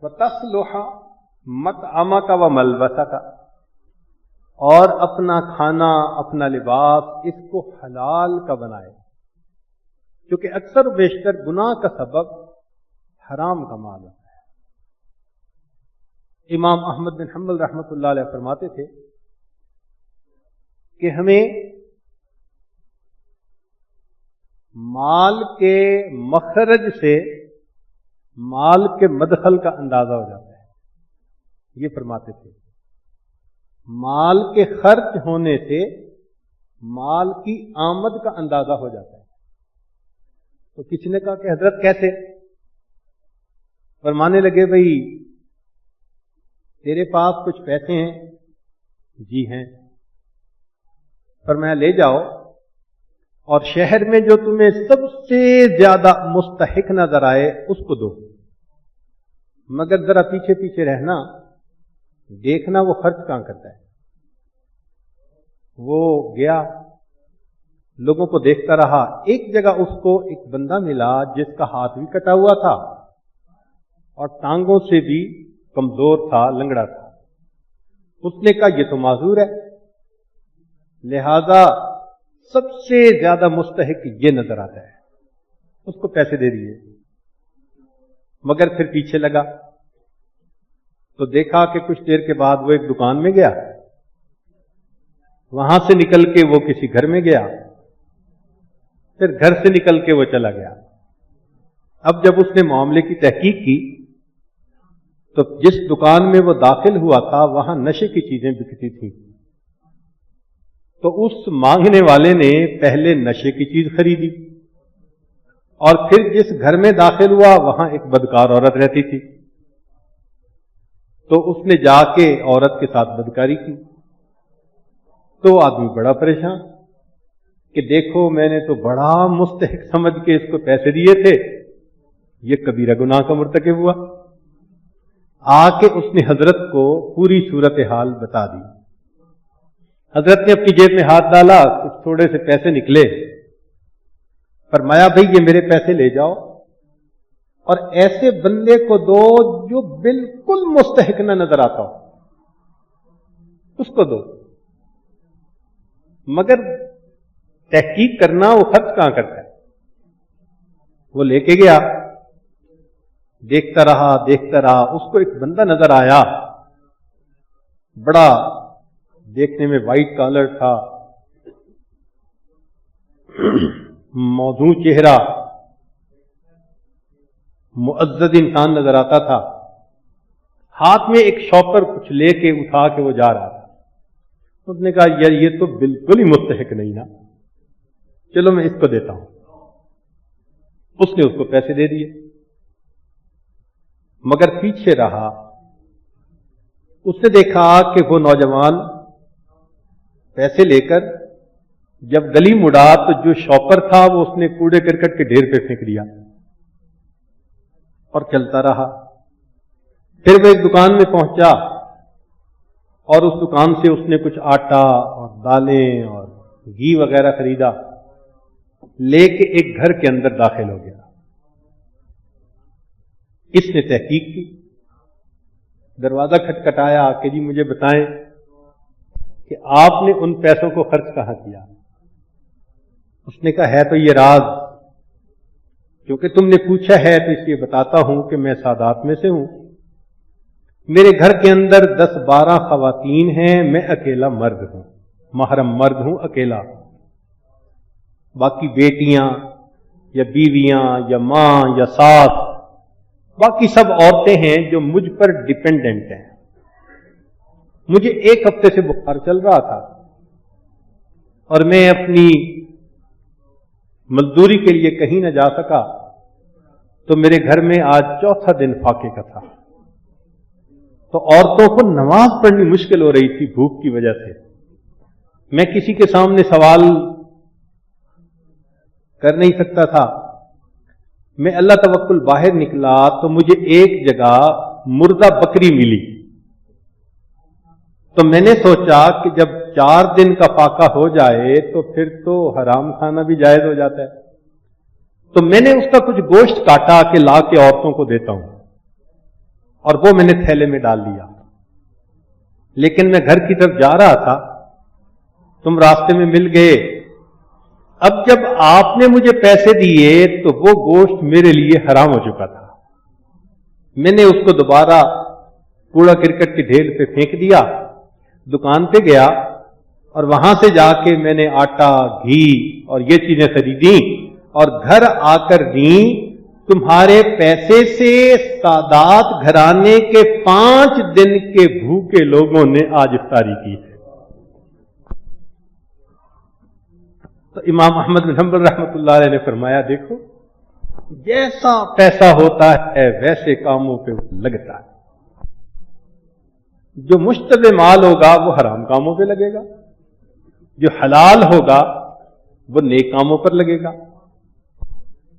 وَتَصْلُحَ مَطْعَمَكَ وَمَلْبَسَكَ، اور اپنا کھانا اپنا لباس اس کو حلال کا بنائے، کیونکہ اکثر و بیشتر گناہ کا سبب حرام کا مال ہوتا ہے۔ امام احمد بن حنبل رحمۃ اللہ علیہ فرماتے تھے کہ ہمیں مال کے مخرج سے مال کے مدخل کا اندازہ ہو جاتا ہے۔ یہ فرماتے تھے مال کے خرچ ہونے سے مال کی آمد کا اندازہ ہو جاتا ہے۔ تو کسی نے کہا کہ حضرت کیسے؟ فرمانے لگے بھئی تیرے پاس کچھ پیسے ہیں؟ جی ہیں۔ فرمایا لے جاؤ اور شہر میں جو تمہیں سب سے زیادہ مستحق نظر آئے اس کو دو، مگر ذرا پیچھے پیچھے رہنا، دیکھنا وہ خرچ کہاں کرتا ہے۔ وہ گیا، لوگوں کو دیکھتا رہا، ایک جگہ اس کو ایک بندہ ملا جس کا ہاتھ بھی کٹا ہوا تھا اور ٹانگوں سے بھی کمزور تھا، لنگڑا تھا۔ اس نے کہا یہ تو معذور ہے، لہذا سب سے زیادہ مستحق یہ نظر آتا ہے، اس کو پیسے دے دیے۔ مگر پھر پیچھے لگا تو دیکھا کہ کچھ دیر کے بعد وہ ایک دکان میں گیا، وہاں سے نکل کے وہ کسی گھر میں گیا، پھر گھر سے نکل کے وہ چلا گیا۔ اب جب اس نے معاملے کی تحقیق کی تو جس دکان میں وہ داخل ہوا تھا وہاں نشے کی چیزیں بکتی تھیں، تو اس مانگنے والے نے پہلے نشے کی چیز خریدی اور پھر جس گھر میں داخل ہوا وہاں ایک بدکار عورت رہتی تھی، تو اس نے جا کے عورت کے ساتھ بدکاری کی۔ تو آدمی بڑا پریشان کہ دیکھو میں نے تو بڑا مستحق سمجھ کے اس کو پیسے دیے تھے، یہ کبیرہ گناہ کا مرتکب ہوا۔ آ کے اس نے حضرت کو پوری صورتحال بتا دی۔ حضرت نے اپنی جیب میں ہاتھ ڈالا، کچھ تھوڑے سے پیسے نکلے، فرمایا بھئی یہ میرے پیسے لے جاؤ اور ایسے بندے کو دو جو بالکل مستحق نہ نظر آتا ہو، اس کو دو۔ مگر تحقیق کرنا وہ خرچ کہاں کرتا ہے۔ وہ لے کے گیا، دیکھتا رہا، اس کو ایک بندہ نظر آیا، بڑا دیکھنے میں وائٹ کالر تھا، موزوں چہرہ، معزز انسان نظر آتا تھا، ہاتھ میں ایک شاپر کچھ لے کے اٹھا کے وہ جا رہا تھا۔ اس نے کہا یار یہ تو بالکل ہی مستحق نہیں نا، چلو میں اس کو دیتا ہوں۔ اس نے اس کو پیسے دے دیے، مگر پیچھے رہا، اس نے دیکھا کہ وہ نوجوان پیسے لے کر جب گلی مڑا تو جو شاپر تھا وہ اس نے کوڑے کرکٹ کے ڈھیر پہ پھینک دیا اور چلتا رہا۔ پھر وہ ایک دکان میں پہنچا اور اس دکان سے اس نے کچھ آٹا اور دالیں اور گھی وغیرہ خریدا، لے کے ایک گھر کے اندر داخل ہو گیا۔ اس نے تحقیق کی، دروازہ کھٹکھٹایا کہ جی مجھے بتائیں کہ آپ نے ان پیسوں کو خرچ کہاں کیا۔ اس نے کہا ہے تو یہ راز، کیونکہ تم نے پوچھا ہے تو اس لیے بتاتا ہوں کہ میں سادات میں سے ہوں، میرے گھر کے اندر 10-12 خواتین ہیں، میں اکیلا مرد ہوں، محرم مرد ہوں اکیلا، باقی بیٹیاں یا بیویاں یا ماں یا ساس، باقی سب عورتیں ہیں جو مجھ پر ڈیپینڈنٹ ہیں۔ مجھے ایک ہفتے سے بخار چل رہا تھا اور میں اپنی مزدوری کے لیے کہیں نہ جا سکا، تو میرے گھر میں آج چوتھا دن فاقے کا تھا، تو عورتوں کو نماز پڑھنی مشکل ہو رہی تھی بھوک کی وجہ سے۔ میں کسی کے سامنے سوال کر نہیں سکتا تھا۔ میں اللہ توکل باہر نکلا تو مجھے ایک جگہ مردہ بکری ملی، تو میں نے سوچا کہ جب 4 دن کا فاقہ ہو جائے تو پھر تو حرام کھانا بھی جائز ہو جاتا ہے، تو میں نے اس کا کچھ گوشت کاٹا کہ لا کے عورتوں کو دیتا ہوں۔ اور وہ میں نے تھیلے میں ڈال لیا، لیکن میں گھر کی طرف جا رہا تھا، تم راستے میں مل گئے۔ اب جب آپ نے مجھے پیسے دیے تو وہ گوشت میرے لیے حرام ہو چکا تھا، میں نے اس کو دوبارہ کوڑا کرکٹ کے ڈھیر پہ پھینک دیا، دکان پہ گیا اور وہاں سے جا کے میں نے آٹا، گھی اور یہ چیزیں خریدیں اور گھر آ کر دیں۔ تمہارے پیسے سے سادات گھرانے کے 5 دن کے بھوکے لوگوں نے آج افطاری کی ہے۔ تو امام احمد بن حنبل رحمۃ اللہ علیہ نے فرمایا، دیکھو جیسا پیسہ ہوتا ہے ویسے کاموں پہ لگتا ہے، جو مشتبہ مال ہوگا وہ حرام کاموں پہ لگے گا، جو حلال ہوگا وہ نیک کاموں پر لگے گا۔